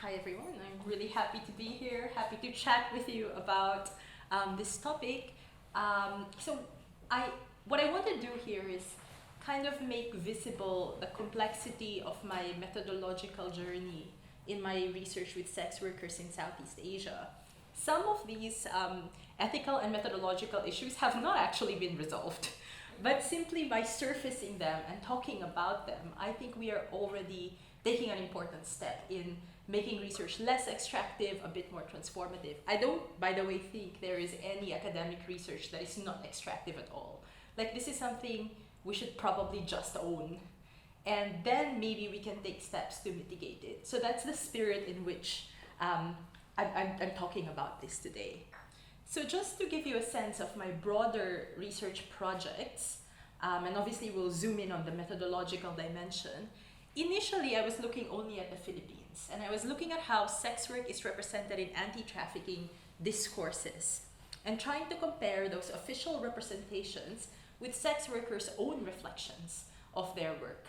Hi everyone, I'm really happy to be here, happy to chat with you about this topic. So what I want to do here is kind of make visible the complexity of my methodological journey in my research with sex workers in Southeast Asia. Some of these ethical and methodological issues have not actually been resolved, but simply by surfacing them and talking about them, I think we are already taking an important step in making research less extractive, a bit more transformative. I don't, by the way, think there is any academic research that is not extractive at all. Like, this is something we should probably just own. And then maybe we can take steps to mitigate it. So that's the spirit in which I'm talking about this today. So just to give you a sense of my broader research projects, and obviously we'll zoom in on the methodological dimension. Initially, I was looking only at the Philippines, and I was looking at how sex work is represented in anti-trafficking discourses, and trying to compare those official representations with sex workers' own reflections of their work.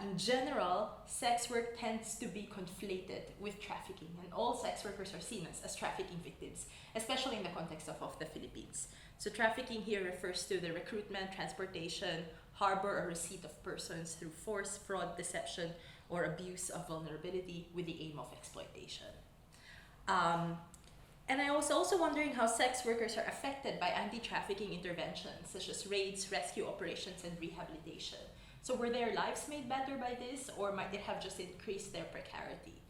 In general, sex work tends to be conflated with trafficking, and all sex workers are seen as trafficking victims, especially in the context of the Philippines. So trafficking here refers to the recruitment, transportation, harbor, or receipt of persons through force, fraud, deception, or abuse of vulnerability with the aim of exploitation. And I was also wondering how sex workers are affected by anti-trafficking interventions, such as raids, rescue operations, and rehabilitation. So were their lives made better by this, or might it have just increased their precarity?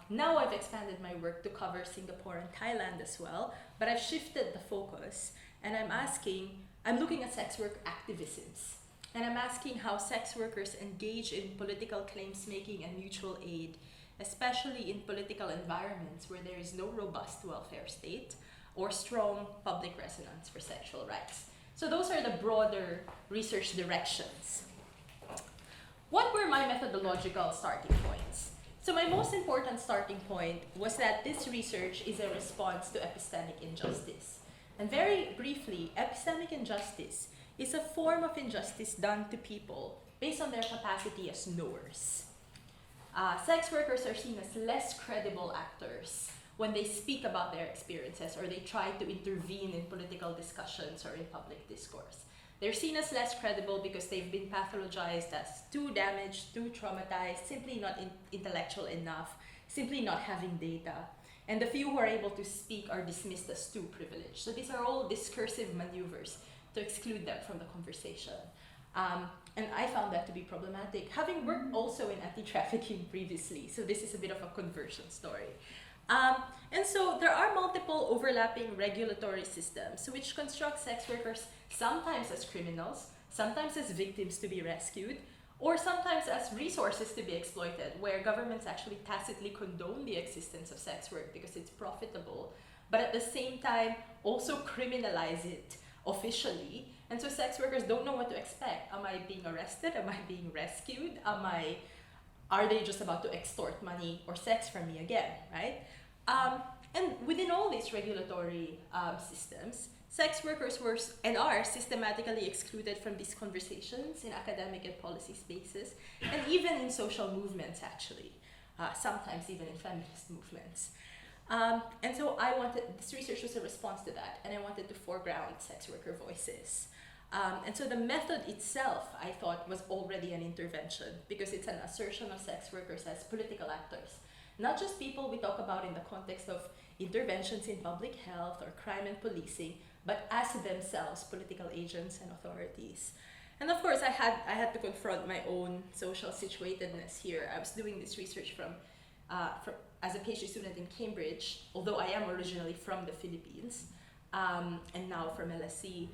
Now I've expanded my work to cover Singapore and Thailand as well, but I've shifted the focus, and I'm looking at sex work activisms, and I'm asking how sex workers engage in political claims making and mutual aid, especially in political environments where there is no robust welfare state or strong public resonance for sexual rights. So those are the broader research directions. What were my methodological starting points? So my most important starting point was that this research is a response to epistemic injustice. And very briefly, epistemic injustice is a form of injustice done to people based on their capacity as knowers. Sex workers are seen as less credible actors when they speak about their experiences or they try to intervene in political discussions or in public discourse. They're seen as less credible because they've been pathologized as too damaged, too traumatized, simply not intellectual enough, simply not having data. And the few who are able to speak are dismissed as too privileged. So these are all discursive maneuvers to exclude them from the conversation. And I found that to be problematic, having worked also in anti-trafficking previously. So this is a bit of a conversion story. And so there are multiple overlapping regulatory systems which construct sex workers sometimes as criminals, sometimes as victims to be rescued, or sometimes as resources to be exploited, where governments actually tacitly condone the existence of sex work because it's profitable, but at the same time also criminalize it officially. And so sex workers don't know what to expect. Am I being arrested? Am I being rescued? Are they just about to extort money or sex from me again, right? And within all these regulatory systems, sex workers were and are systematically excluded from these conversations in academic and policy spaces, and even in social movements, actually, sometimes even in feminist movements. And so this research was a response to that, and I wanted to foreground sex worker voices. And so the method itself, I thought, was already an intervention because it's an assertion of sex workers as political actors. Not just people we talk about in the context of interventions in public health or crime and policing, but as themselves political agents and authorities. And of course, I had to confront my own social situatedness here. I was doing this research as a PhD student in Cambridge, although I am originally from the Philippines, and now from LSE.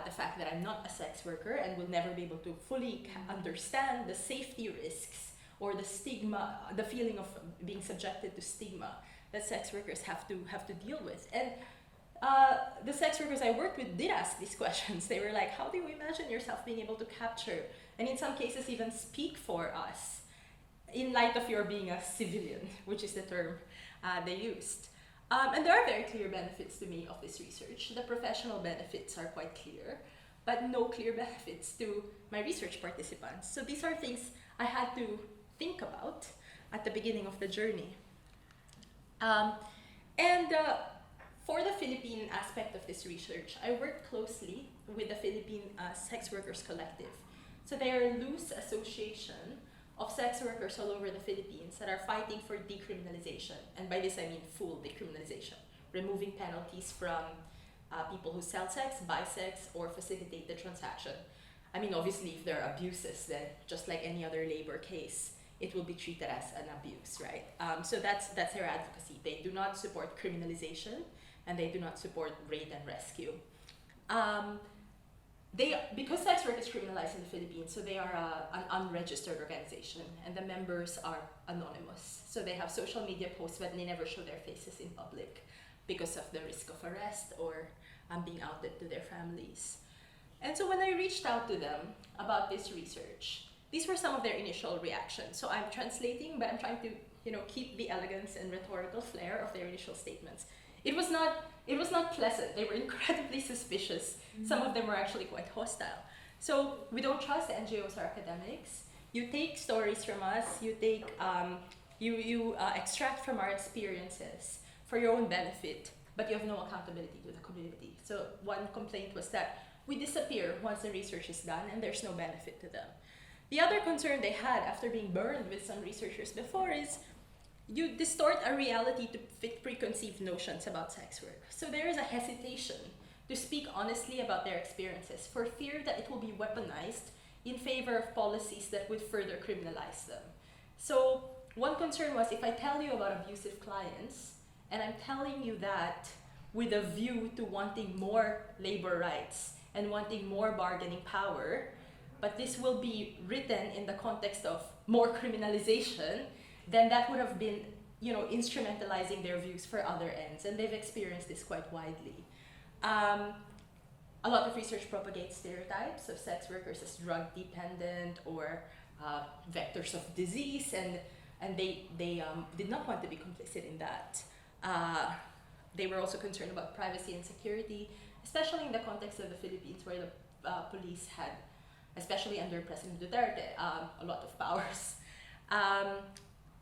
The fact that I'm not a sex worker and will never be able to fully understand the safety risks or the stigma, the feeling of being subjected to stigma that sex workers have to deal with. And the sex workers I worked with did ask these questions. They were like, how do you imagine yourself being able to capture, and in some cases even speak for us, in light of your being a civilian, which is the term they used. And there are very clear benefits to me of this research. The professional benefits are quite clear, but no clear benefits to my research participants. So these are things I had to think about at the beginning of the journey. And for the Philippine aspect of this research, I worked closely with the Philippine Sex Workers Collective. So they are a loose association of sex workers all over the Philippines that are fighting for decriminalization. And by this I mean full decriminalization, removing penalties from people who sell sex, buy sex, or facilitate the transaction. I mean, obviously, if there are abuses, then just like any other labor case, it will be treated as an abuse, right? So that's their advocacy. They do not support criminalization, and they do not support raid and rescue. Because sex work is criminalized in the Philippines, so they are an unregistered organization, and the members are anonymous. So they have social media posts, but they never show their faces in public because of the risk of arrest or being outed to their families. And so when I reached out to them about this research, these were some of their initial reactions. So I'm translating, but I'm trying to, keep the elegance and rhetorical flair of their initial statements. It was not pleasant. They were incredibly suspicious. Some of them were actually quite hostile. So we don't trust NGOs or academics. You take stories from us. You take you extract from our experiences for your own benefit, but you have no accountability to the community. So one complaint was that we disappear once the research is done and there's no benefit to them. The other concern they had after being burned with some researchers before is you distort a reality to fit preconceived notions about sex work. So there is a hesitation to speak honestly about their experiences for fear that it will be weaponized in favor of policies that would further criminalize them. So one concern was, if I tell you about abusive clients, and I'm telling you that with a view to wanting more labor rights and wanting more bargaining power, but this will be written in the context of more criminalization, then that would have been, instrumentalizing their views for other ends, and they've experienced this quite widely. A lot of research propagates stereotypes of sex workers as drug dependent or vectors of disease, and they did not want to be complicit in that. They were also concerned about privacy and security, especially in the context of the Philippines, where the police had, especially under President Duterte, a lot of powers.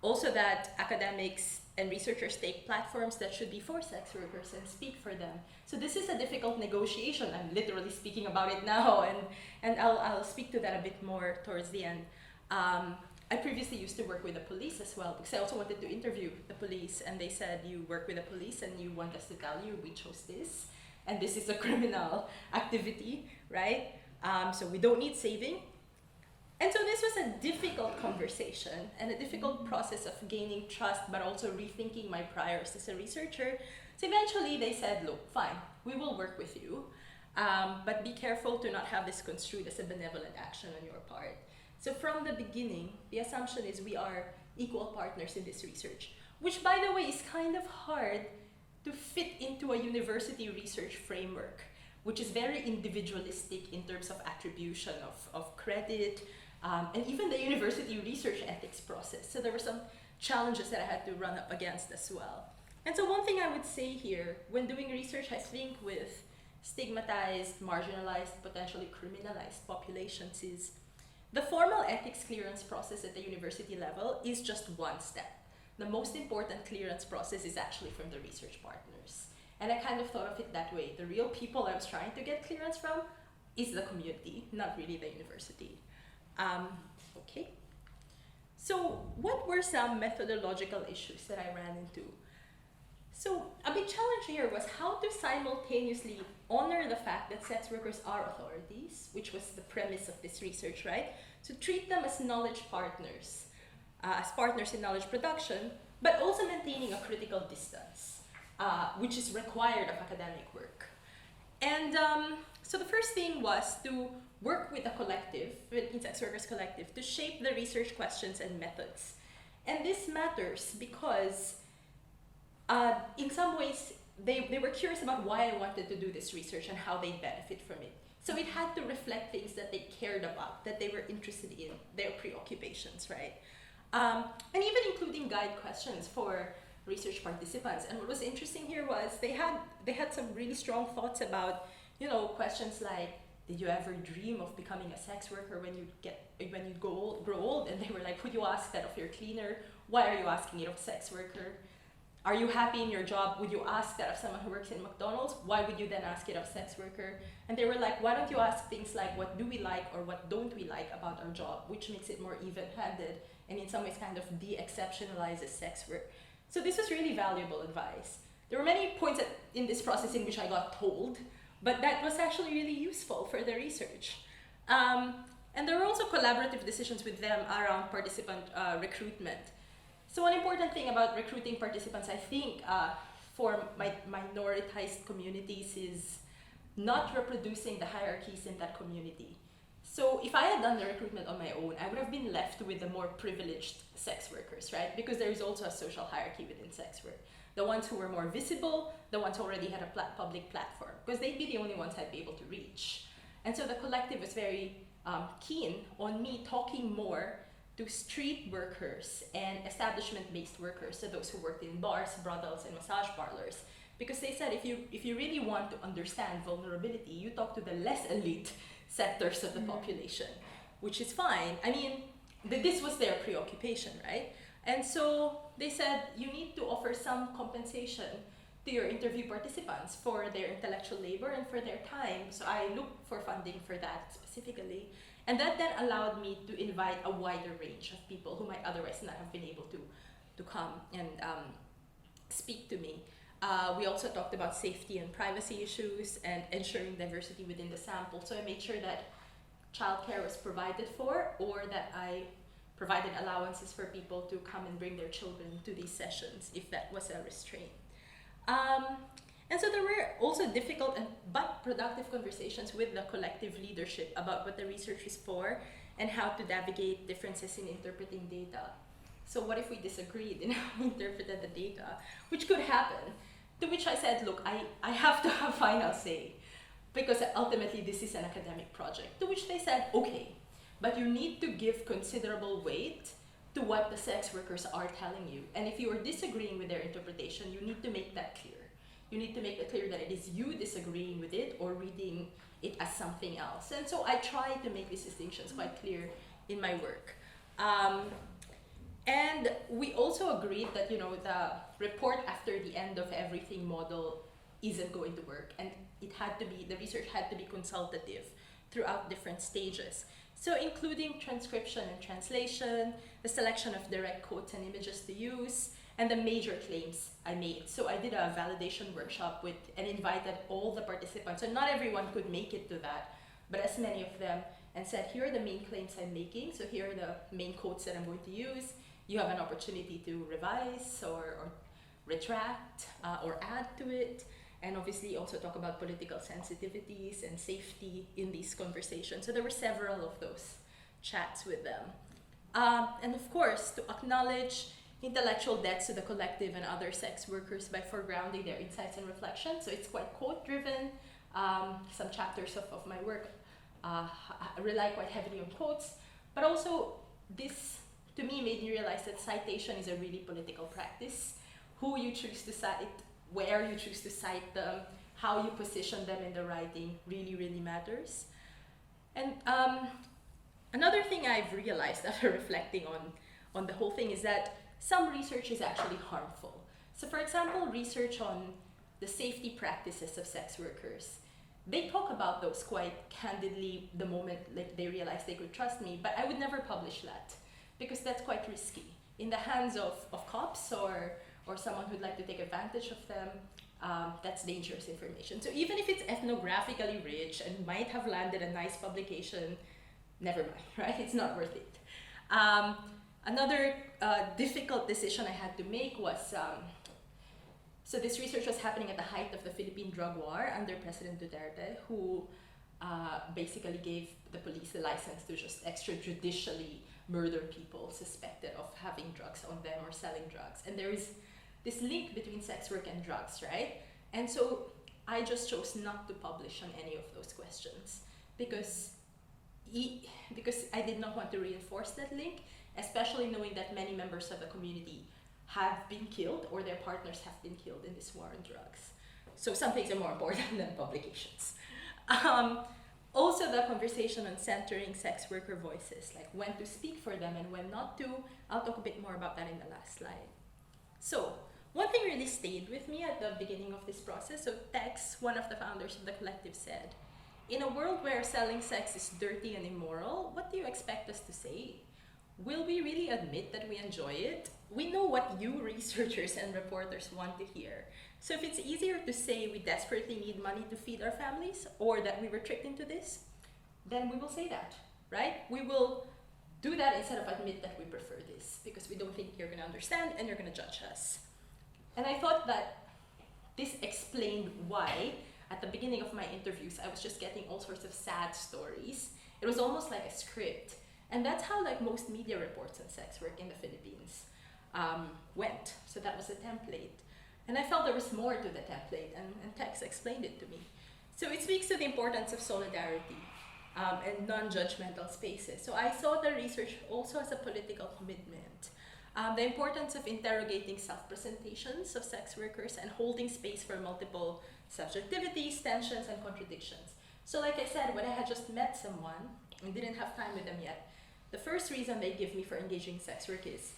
Also that academics and researchers take platforms that should be for sex workers and speak for them. So this is a difficult negotiation. I'm literally speaking about it now, and I'll speak to that a bit more towards the end. I previously used to work with the police as well, because I also wanted to interview the police, and they said, you work with the police and you want us to tell you we chose this, and this is a criminal activity, right? So we don't need saving. And so this was a difficult conversation and a difficult process of gaining trust, but also rethinking my priors as a researcher. So eventually they said, look, fine, we will work with you, but be careful to not have this construed as a benevolent action on your part. So from the beginning, the assumption is we are equal partners in this research, which, by the way, is kind of hard to fit into a university research framework, which is very individualistic in terms of attribution of credit, and even the university research ethics process. So there were some challenges that I had to run up against as well. And so one thing I would say here, when doing research, I think with stigmatized, marginalized, potentially criminalized populations, is the formal ethics clearance process at the university level is just one step. The most important clearance process is actually from the research partners. And I kind of thought of it that way. The real people I was trying to get clearance from is the community, not really the university. Okay. So what were some methodological issues that I ran into? So a big challenge here was how to simultaneously honor the fact that sex workers are authorities, which was the premise of this research, right? So treat them as knowledge partners, as partners in knowledge production, but also maintaining a critical distance, which is required of academic work. And so the first thing was to work with a collective, Philippine Sex Workers Collective, to shape the research questions and methods. And this matters because in some ways, they were curious about why I wanted to do this research and how they'd benefit from it. So it had to reflect things that they cared about, that they were interested in, their preoccupations, right? And even including guide questions for research participants. And what was interesting here was they had some really strong thoughts about, questions like, did you ever dream of becoming a sex worker when you grow old? And they were like, would you ask that of your cleaner? Why are you asking it of a sex worker? Are you happy in your job? Would you ask that of someone who works in McDonald's? Why would you then ask it of a sex worker? And they were like, why don't you ask things like, what do we like or what don't we like about our job, which makes it more even-handed and in some ways kind of de-exceptionalizes sex work. So this was really valuable advice. There were many points in this process in which I got told, but that was actually really useful for the research. And there were also collaborative decisions with them around participant recruitment. So one important thing about recruiting participants, I think, for minoritized communities is not reproducing the hierarchies in that community. So if I had done the recruitment on my own, I would have been left with the more privileged sex workers, right? Because there is also a social hierarchy within sex work. The ones who were more visible, the ones who already had a public platform, because they'd be the only ones I'd be able to reach. And so the collective was very keen on me talking more to street workers and establishment-based workers, so those who worked in bars, brothels, and massage parlors. Because they said if you really want to understand vulnerability, you talk to the less elite sectors of the population, which is fine. I mean, this was their preoccupation, right? And so they said you need to offer some compensation to your interview participants for their intellectual labor and for their time. So I looked for funding for that specifically. And that then allowed me to invite a wider range of people who might otherwise not have been able to come and speak to me. We also talked about safety and privacy issues and ensuring diversity within the sample. So I made sure that childcare was provided for, or that I provided allowances for people to come and bring their children to these sessions if that was a restraint. And so there were also difficult but productive conversations with the collective leadership about what the research is for and how to navigate differences in interpreting data. So what if we disagreed in how we interpreted the data, which could happen? To which I said, look, I have to have final say, because ultimately this is an academic project. To which they said, okay, but you need to give considerable weight to what the sex workers are telling you. And if you are disagreeing with their interpretation, you need to make that clear. You need to make it clear that it is you disagreeing with it or reading it as something else. And so I try to make these distinctions quite clear in my work. And we also agreed that, you know, the report after the end of everything model isn't going to work, and it had to be, the research had to be consultative throughout different stages. So including transcription and translation, the selection of direct quotes and images to use, and the major claims I made. So I did a validation workshop and invited all the participants, and not everyone could make it to that, but as many of them, and said, here are the main claims I'm making, so here are the main quotes that I'm going to use. You have an opportunity to revise or retract or add to it, and obviously also talk about political sensitivities and safety in these conversations. So there were several of those chats with them. And of course, to acknowledge intellectual debts to the collective and other sex workers by foregrounding their insights and reflections. So it's quite quote-driven. Some chapters of my work rely quite heavily on quotes, but also this, to me, made me realize that citation is a really political practice. Who you choose to cite, where you choose to cite them, how you position them in the writing really, really matters. And another thing I've realized after reflecting on the whole thing is that some research is actually harmful. So for example, research on the safety practices of sex workers. They talk about those quite candidly the moment like they realized they could trust me, but I would never publish that because that's quite risky. In the hands of cops or someone who'd like to take advantage of them, that's dangerous information. So even if it's ethnographically rich and might have landed a nice publication, never mind, right? It's not worth it. Another difficult decision I had to make was, so this research was happening at the height of the Philippine drug war under President Duterte, who basically gave the police the license to just extrajudicially murder people suspected of having drugs on them or selling drugs. And there is this link between sex work and drugs, right? And so I just chose not to publish on any of those questions because I did not want to reinforce that link, especially knowing that many members of the community have been killed or their partners have been killed in this war on drugs. So some things are more important than publications. Also, the conversation on centering sex worker voices, like when to speak for them and when not to. I'll talk a bit more about that in the last slide. So, one thing really stayed with me at the beginning of this process. So Tex, one of the founders of the collective, said, "In a world where selling sex is dirty and immoral, what do you expect us to say? Will we really admit that we enjoy it? We know what you researchers and reporters want to hear. So if it's easier to say we desperately need money to feed our families or that we were tricked into this, then we will say that, right? We will do that instead of admit that we prefer this because we don't think you're going to understand and you're going to judge us." And I thought that this explained why at the beginning of my interviews I was just getting all sorts of sad stories. It was almost like a script. And that's how like most media reports on sex work in the Philippines went. So that was a template. And I felt there was more to the template, and Tex explained it to me. So it speaks to the importance of solidarity and non-judgmental spaces. So I saw the research also as a political commitment. The importance of interrogating self-presentations of sex workers and holding space for multiple subjectivities, tensions, and contradictions. So like I said, when I had just met someone and didn't have time with them yet, the first reason they give me for engaging sex work is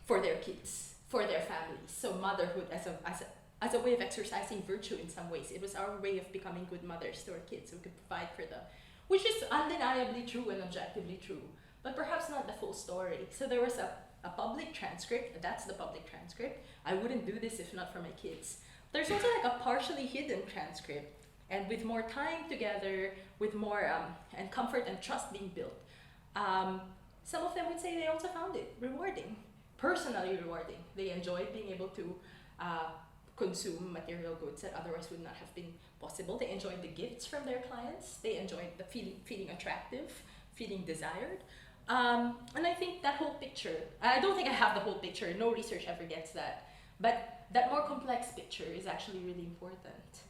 for their kids, for their families. So motherhood as a way of exercising virtue in some ways. It was our way of becoming good mothers to our kids so we could provide for them, which is undeniably true and objectively true, but perhaps not the full story. So there was a public transcript, that's the public transcript. I wouldn't do this if not for my kids. There's also like a partially hidden transcript, and with more time together, with more and comfort and trust being built, some of them would say they also found it rewarding, personally rewarding. They enjoyed being able to consume material goods that otherwise would not have been possible. They enjoyed the gifts from their clients. They enjoyed the feeling attractive, feeling desired. And I think that whole picture, I don't think I have the whole picture, no research ever gets that, but that more complex picture is actually really important.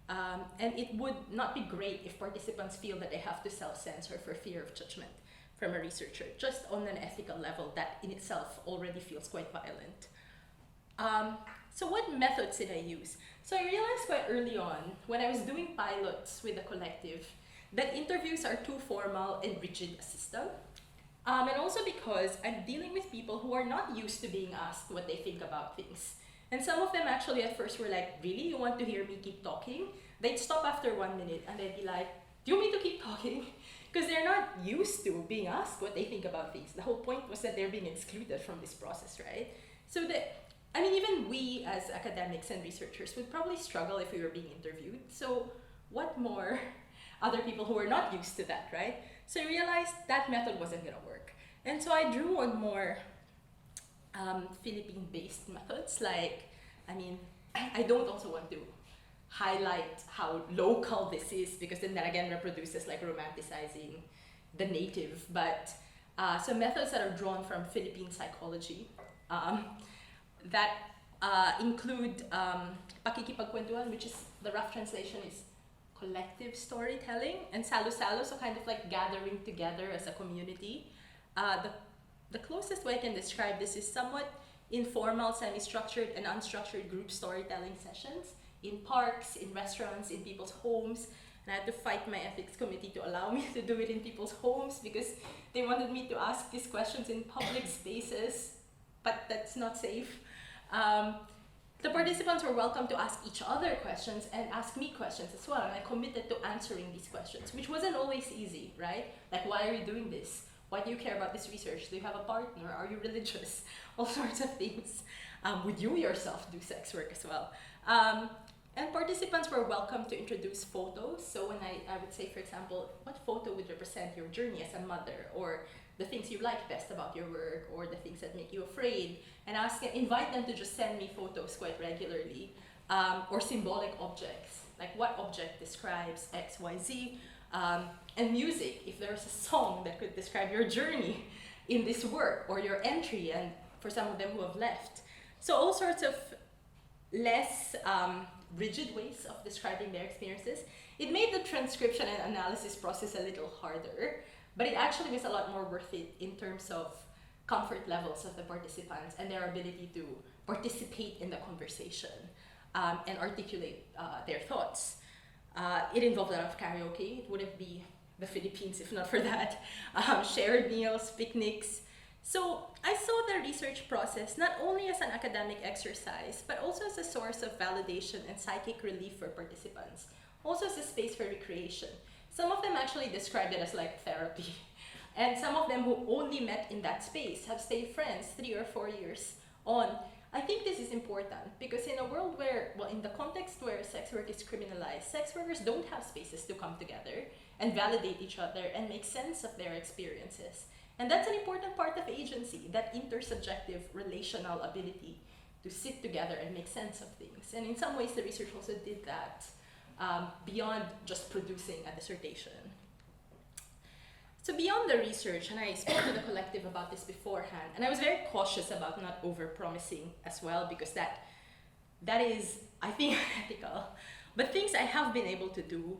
And it would not be great if participants feel that they have to self-censor for fear of judgment from a researcher, just on an ethical level that in itself already feels quite violent. So what methods did I use? So I realized quite early on, when I was doing pilots with the collective, that interviews are too formal and rigid a system. And also because I'm dealing with people who are not used to being asked what they think about things. And some of them actually at first were like, "Really, you want to hear me keep talking?" They'd stop after 1 minute and they'd be like, "Do you want me to keep talking?" Because they're not used to being asked what they think about things. The whole point was that they're being excluded from this process, right? So even we as academics and researchers would probably struggle if we were being interviewed. So what more other people who are not used to that, right? So I realized that method wasn't gonna work. And so I drew on more Philippine-based methods. I don't also want to highlight how local this is, because then that again reproduces like romanticizing the native. But so methods that are drawn from Philippine psychology that include pakikipagkwentuhan, which is the rough translation is collective storytelling, and salo-salo, so kind of like gathering together as a community. The closest way I can describe this is somewhat informal, semi-structured, and unstructured group storytelling sessions in parks, in restaurants, in people's homes. And I had to fight my ethics committee to allow me to do it in people's homes because they wanted me to ask these questions in public spaces, but that's not safe. The participants were welcome to ask each other questions and ask me questions as well, and I committed to answering these questions, which wasn't always easy, right? Like, why are you doing this? Why do you care about this research? Do you have a partner? Are you religious? All sorts of things. Would you yourself do sex work as well? And participants were welcome to introduce photos. So when I would say, for example, what photo would represent your journey as a mother, or the things you like best about your work, or the things that make you afraid, and invite them to just send me photos quite regularly, or symbolic objects, like what object describes X, Y, Z, and music, if there's a song that could describe your journey in this work, or your entry, and for some of them who have left. So all sorts of less rigid ways of describing their experiences. It made the transcription and analysis process a little harder, but it actually was a lot more worth it in terms of comfort levels of the participants and their ability to participate in the conversation and articulate their thoughts. It involved a lot of karaoke. It wouldn't be the Philippines if not for that. Shared meals, picnics. So I saw the research process not only as an academic exercise, but also as a source of validation and psychic relief for participants. Also as a space for recreation. Some of them actually described it as like therapy. And some of them who only met in that space have stayed friends 3 or 4 years on. I think this is important because in a world where, well, in the context where sex work is criminalized, sex workers don't have spaces to come together and validate each other and make sense of their experiences. And that's an important part of agency, that intersubjective relational ability to sit together and make sense of things. And in some ways, the research also did that beyond just producing a dissertation. So beyond the research, and I spoke to the collective about this beforehand, and I was very cautious about not over-promising as well, because that is, I think, unethical. But things I have been able to do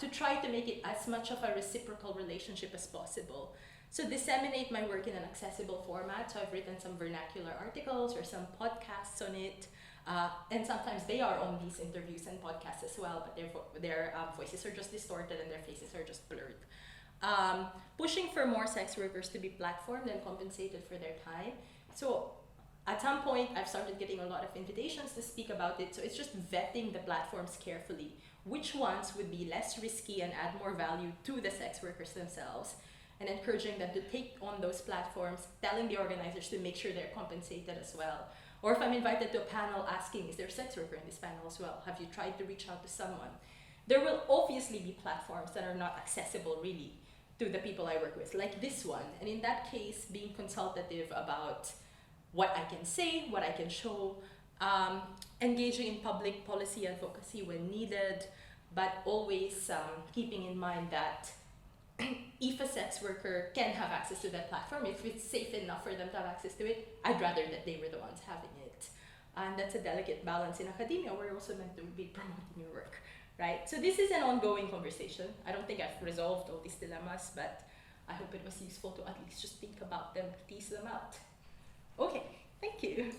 to try to make it as much of a reciprocal relationship as possible. So disseminate my work in an accessible format. So I've written some vernacular articles or some podcasts on it. And sometimes they are on these interviews and podcasts as well, but their voices are just distorted and their faces are just blurred. Pushing for more sex workers to be platformed and compensated for their time. So at some point, I've started getting a lot of invitations to speak about it. So it's just vetting the platforms carefully. Which ones would be less risky and add more value to the sex workers themselves, and encouraging them to take on those platforms, telling the organizers to make sure they're compensated as well. Or if I'm invited to a panel asking, is there a sex worker in this panel as well? Have you tried to reach out to someone? There will obviously be platforms that are not accessible really to the people I work with, like this one. And in that case, being consultative about what I can say, what I can show, engaging in public policy advocacy when needed, but always keeping in mind that if a sex worker can have access to that platform, if it's safe enough for them to have access to it, I'd rather that they were the ones having it. And that's a delicate balance in academia. We're also meant to be promoting your work, right? So this is an ongoing conversation. I don't think I've resolved all these dilemmas, but I hope it was useful to at least just think about them, tease them out. Okay, thank you.